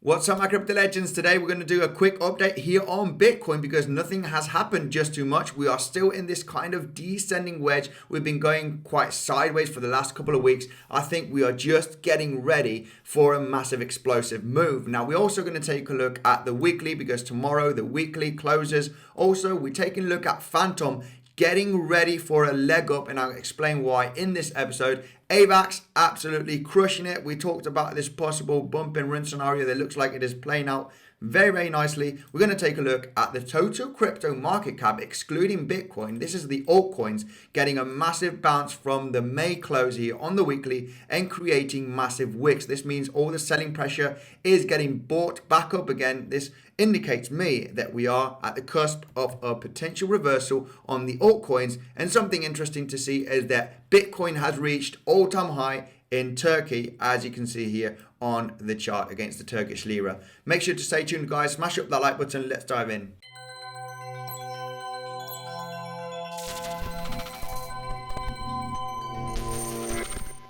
What's up, my crypto legends? Today we're going to do a quick update here on Bitcoin because nothing has happened just too much. We are still in this kind of descending wedge. We've been going quite sideways for the last couple of weeks. I think we are just getting ready for a massive explosive move. Now we're also going to take a look at the weekly because tomorrow the weekly closes. Also, we're taking a look at Fantom getting ready for a leg up, and I'll explain why in this episode. Avax absolutely crushing it. We talked about this possible bump and run scenario that looks like it is playing out very nicely. We're going to take a look at the total crypto market cap excluding Bitcoin. This is the altcoins getting a massive bounce from the May close here on the weekly and creating massive wicks. This means all the selling pressure is getting bought back up again. This indicates me that we are at the cusp of a potential reversal on the altcoins. And something interesting to see is that Bitcoin has reached all-time high in Turkey, as you can see here on the chart against the Turkish lira. Make sure to stay tuned, guys. Smash up that like button. Let's dive in.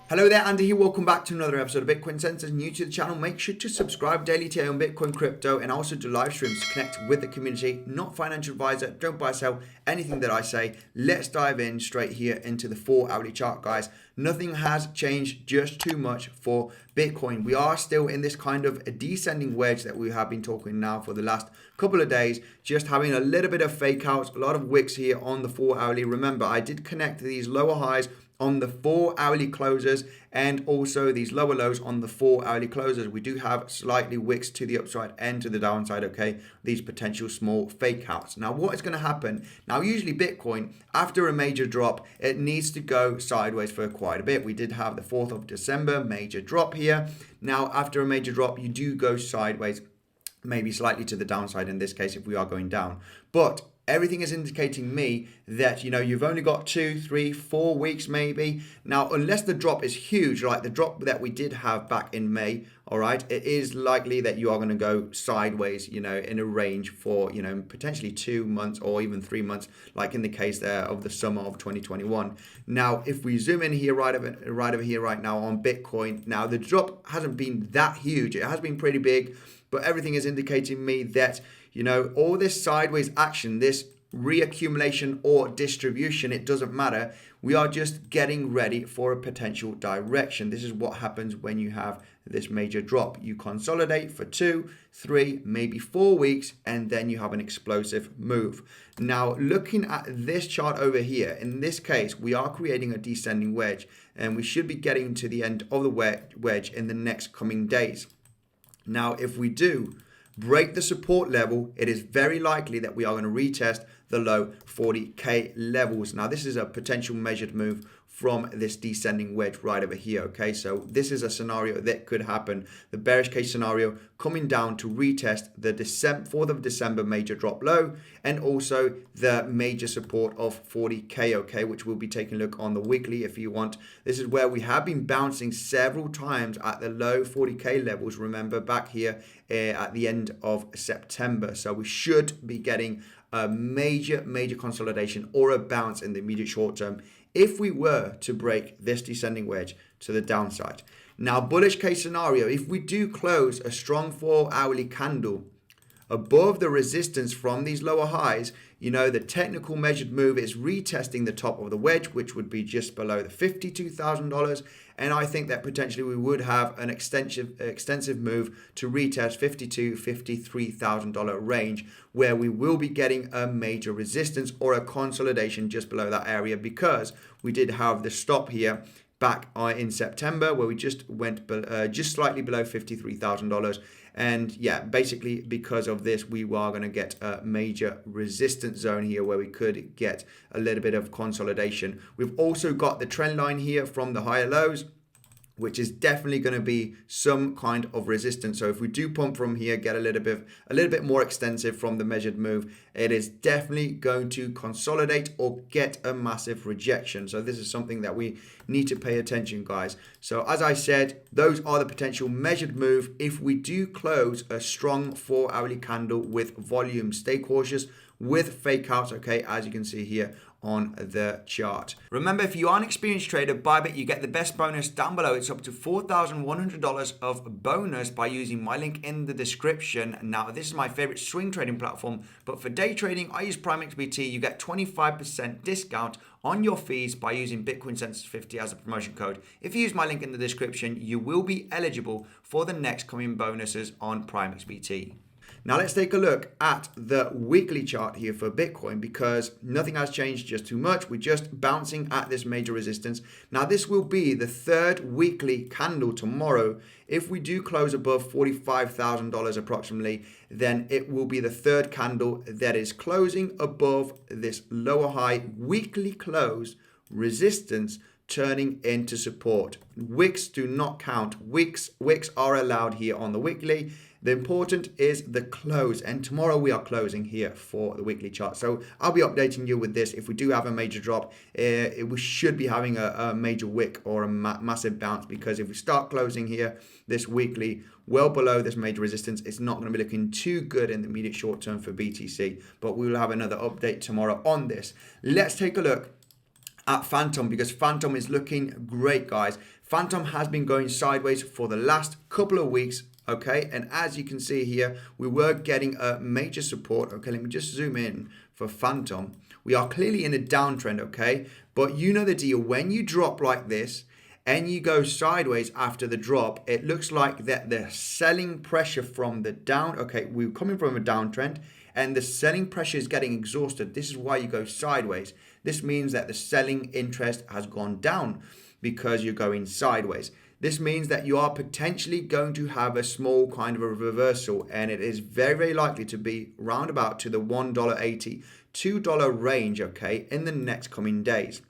Hello there, Andy here. Welcome back to another episode of Bitcoinsensus. New to the channel, make sure to subscribe daily TA on Bitcoin crypto and also do live streams to connect with the community. Not financial advisor, don't buy, sell anything that I say. Let's dive in straight here into the 4-hourly chart, guys. Nothing has changed just too much for Bitcoin. We are still in this kind of a descending wedge that we have been talking now for the last couple of days, just having a little bit of fake outs, a lot of wicks here on the 4-hourly. Remember, I did connect these lower highs on the 4-hourly closers and also these lower lows on the 4-hourly closers. We do have slightly wicks to the upside and to the downside, okay? These potential small fake outs. Now, what is going to happen? Now, usually Bitcoin, after a major drop, it needs to go sideways for quite a bit. We did have the 4th of December major drop here. Now, after a major drop, you do go sideways, maybe slightly to the downside in this case if we are going down. But everything is indicating me that, you've only got 2, 3, 4 weeks maybe. Now, unless the drop is huge, like the drop that we did have back in May, all right, it is likely that you are going to go sideways, in a range for, potentially 2 months or even 3 months, like in the case there of the summer of 2021. Now, if we zoom in here, right over here right now on Bitcoin, now the drop hasn't been that huge. It has been pretty big, but everything is indicating me that, all this sideways action, this reaccumulation or distribution, it doesn't matter. We are just getting ready for a potential direction. This is what happens when you have this major drop. You consolidate for 2, 3, maybe 4 weeks, and then you have an explosive move. Now, looking at this chart over here, in this case, we are creating a descending wedge, and we should be getting to the end of the wedge in the next coming days. Now, if we do break the support level, it is very likely that we are going to retest the low 40k levels. Now, this is a potential measured move from this descending wedge right over here, okay? So this is a scenario that could happen. The bearish case scenario coming down to retest the 4th of December major drop low and also the major support of 40k, okay, which we'll be taking a look on the weekly if you want. This is where we have been bouncing several times at the low 40k levels, remember, back here at the end of September. So we should be getting a major consolidation or a bounce in the immediate short term if we were to break this descending wedge to the downside. Now, bullish case scenario, if we do close a strong 4-hourly candle above the resistance from these lower highs, the technical measured move is retesting the top of the wedge, which would be just below the $52,000. And I think that potentially we would have an extensive move to retest $52,000, $53,000 range, where we will be getting a major resistance or a consolidation just below that area, because we did have the stop here back in September where we just went just slightly below $53,000. And yeah, basically because of this, we are going to get a major resistance zone here where we could get a little bit of consolidation. We've also got the trend line here from the higher lows, which is definitely going to be some kind of resistance. So if we do pump from here, get a little bit more extensive from the measured move, it is definitely going to consolidate or get a massive rejection. So this is something that we need to pay attention, guys. So as I said, those are the potential measured move if we do close a strong 4-hourly candle with volume. Stay cautious with fake outs, okay, as you can see here on the chart. Remember, if you are an experienced trader, Bybit, you get the best bonus down below. It's up to $4,100 of bonus by using my link in the description. Now, this is my favorite swing trading platform, but for day trading, I use PrimeXBT. You get 25% discount on your fees by using Bitcoinsensus 50 as a promotion code. If you use my link in the description, you will be eligible for the next coming bonuses on PrimeXBT. Now let's take a look at the weekly chart here for Bitcoin, because nothing has changed just too much. We're just bouncing at this major resistance. Now this will be the third weekly candle tomorrow. If we do close above $45,000 approximately, then it will be the third candle that is closing above this lower high weekly close resistance, turning into support. Wicks do not count. Wicks are allowed here on the weekly. The important is the close, and tomorrow we are closing here for the weekly chart. So I'll be updating you with this. If we do have a major drop, we should be having a major wick or a massive bounce, because if we start closing here this weekly well below this major resistance, it's not going to be looking too good in the immediate short term for BTC. But we will have another update tomorrow on this. Let's take a look at Fantom, because Fantom is looking great, guys. Fantom has been going sideways for the last couple of weeks. Okay, and as you can see here, we were getting a major support. Okay, let me just zoom in for Fantom. We are clearly in a downtrend, okay? But you know the deal. When you drop like this and you go sideways after the drop, it looks like that the selling pressure from the down, okay, we're coming from a downtrend and the selling pressure is getting exhausted. This is why you go sideways. This means that the selling interest has gone down because you're going sideways. This means that you are potentially going to have a small kind of a reversal, and it is very, very likely to be roundabout to the $1.80, $2 range, okay, in the next coming days.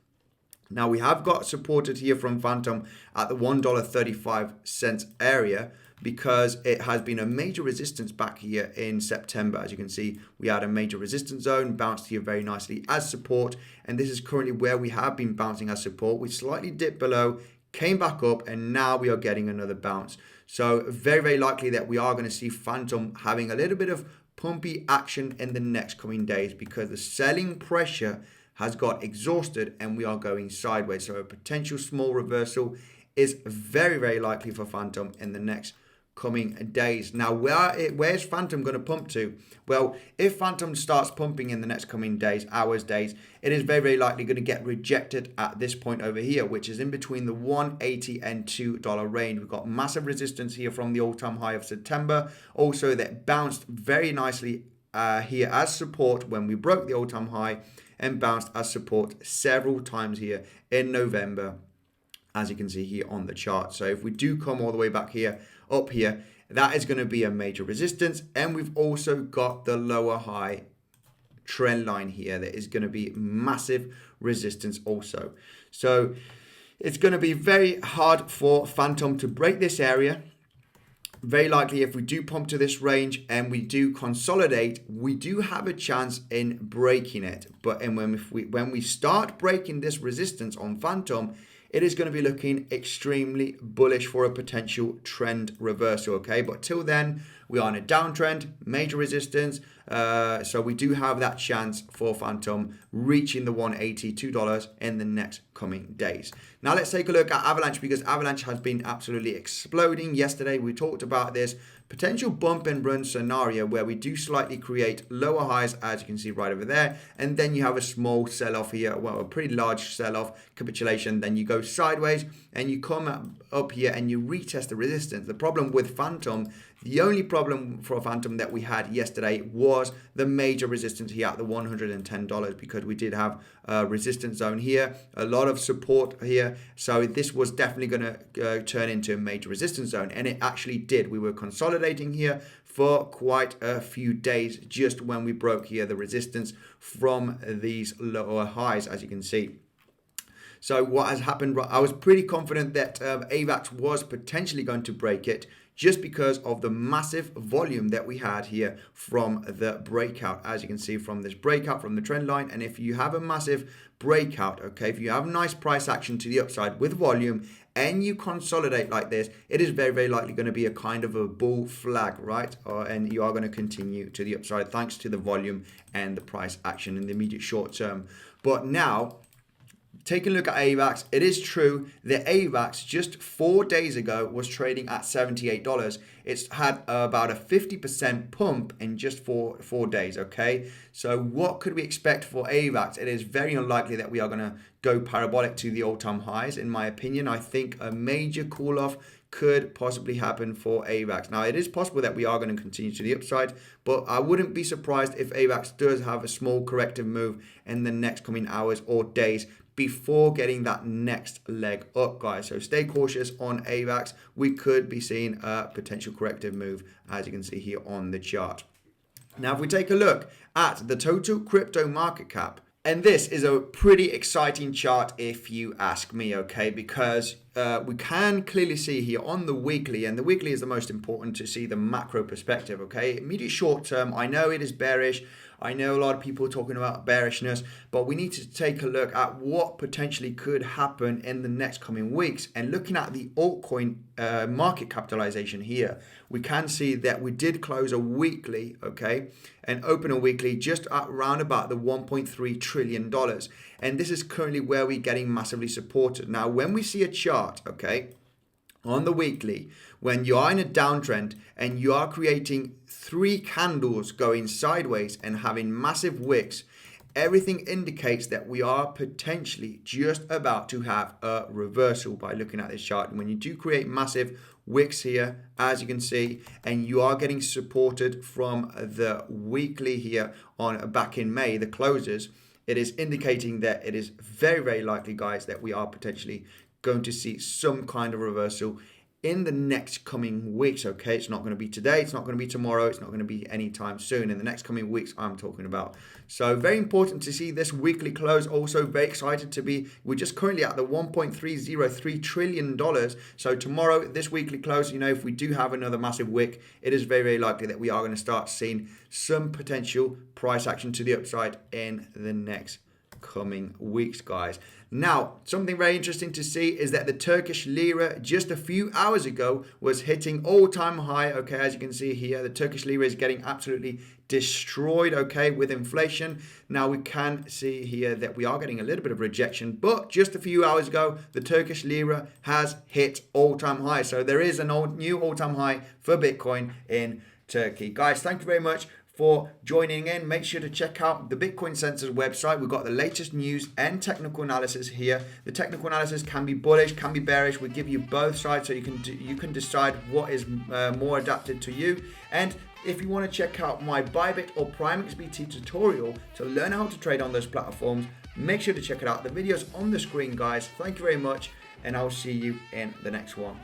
Now, we have got supported here from Fantom at the $1.35 area, because it has been a major resistance back here in September. As you can see, we had a major resistance zone, bounced here very nicely as support, and this is currently where we have been bouncing as support. We slightly dipped below, came back up, and now we are getting another bounce. So very, very likely that we are going to see Fantom having a little bit of pumpy action in the next coming days, because the selling pressure has got exhausted and we are going sideways. So a potential small reversal is very, very likely for Fantom in the next coming days. Now, where's Fantom going to pump to? Well, if Fantom starts pumping in the next coming days, hours, days, it is very, very likely going to get rejected at this point over here, which is in between the $1.80 and $2 range. We've got massive resistance here from the all-time high of September. Also, that bounced very nicely here as support when we broke the all-time high, and bounced as support several times here in November, as you can see here on the chart. So if we do come all the way back here, up here, that is going to be a major resistance. And we've also got the lower high trend line here that is going to be massive resistance also. So it's going to be very hard for Fantom to break this area. Very likely, if we do pump to this range and we do consolidate, we do have a chance in breaking it. But when we start breaking this resistance on Fantom, it is going to be looking extremely bullish for a potential trend reversal, okay? But till then, we are in a downtrend, major resistance. So we do have that chance for Fantom reaching the $1.80, $2 in the next coming days. Now let's take a look at Avalanche, because Avalanche has been absolutely exploding. Yesterday, we talked about this potential bump and run scenario where we do slightly create lower highs, as you can see right over there, and then you have a small sell-off here, well, a pretty large sell-off capitulation, then you go sideways and you come up here and you retest the resistance. The problem with Fantom, the only problem for Fantom that we had yesterday was the major resistance here at the $110, because we did have a resistance zone here, a lot of support here. So this was definitely going to turn into a major resistance zone, and it actually did. We were consolidating here for quite a few days just when we broke here the resistance from these lower highs, as you can see. So what has happened, I was pretty confident that Avax was potentially going to break it just because of the massive volume that we had here from the breakout, as you can see from this breakout from the trend line. And if you have a massive breakout, okay, if you have nice price action to the upside with volume and you consolidate like this, it is very, very likely going to be a kind of a bull flag, right? And you are going to continue to the upside thanks to the volume and the price action in the immediate short term. But now, taking a look at Avax, it is true that Avax just 4 days ago was trading at $78. It's had about a 50% pump in just four days, okay? So what could we expect for Avax? It is very unlikely that we are going to go parabolic to the all-time highs. In my opinion, I think a major cool-off could possibly happen for Avax. Now, it is possible that we are going to continue to the upside, but I wouldn't be surprised if Avax does have a small corrective move in the next coming hours or days before getting that next leg up, guys. So stay cautious on Avax. We could be seeing a potential corrective move, as you can see here on the chart. Now, if we take a look at the total crypto market cap, and this is a pretty exciting chart if you ask me, okay, because we can clearly see here on the weekly, and the weekly is the most important to see the macro perspective, okay? Immediate short term, I know it is bearish. I know a lot of people are talking about bearishness, but we need to take a look at what potentially could happen in the next coming weeks. And looking at the altcoin market capitalization here, we can see that we did close a weekly, okay, and open a weekly just at around about the $1.3 trillion. And this is currently where we're getting massively supported. Now, when we see a chart, okay, on the weekly, when you are in a downtrend and you are creating 3 candles going sideways and having massive wicks, everything indicates that we are potentially just about to have a reversal by looking at this chart. And when you do create massive wicks here, as you can see, and you are getting supported from the weekly here on back in May, the closes, it is indicating that it is very, very likely, guys, that we are potentially going to see some kind of reversal in the next coming weeks, okay? It's not going to be today, it's not going to be tomorrow, it's not going to be anytime soon. In the next coming weeks, I'm talking about. So very important to see this weekly close. Also very excited to be, we're just currently at the $1.303 trillion. So tomorrow, this weekly close, you know, if we do have another massive wick, it is very, very likely that we are going to start seeing some potential price action to the upside in the next coming weeks, guys. Now, something very interesting to see is that the Turkish lira just a few hours ago was hitting all-time high, okay? As you can see here, the Turkish lira is getting absolutely destroyed, okay, with inflation. Now, we can see here that we are getting a little bit of rejection, but just a few hours ago, the Turkish lira has hit all-time high. So there is a new all-time high for Bitcoin in Turkey. Guys, thank you very much for joining in. Make sure to check out the Bitcoinsensus website. We've got the latest news and technical analysis here. The technical analysis can be bullish, can be bearish. We give you both sides so you can decide what is more adapted to you. And if you want to check out my Bybit or PrimeXBT tutorial to learn how to trade on those platforms, make sure to check it out. The video's on the screen, guys. Thank you very much, and I'll see you in the next one.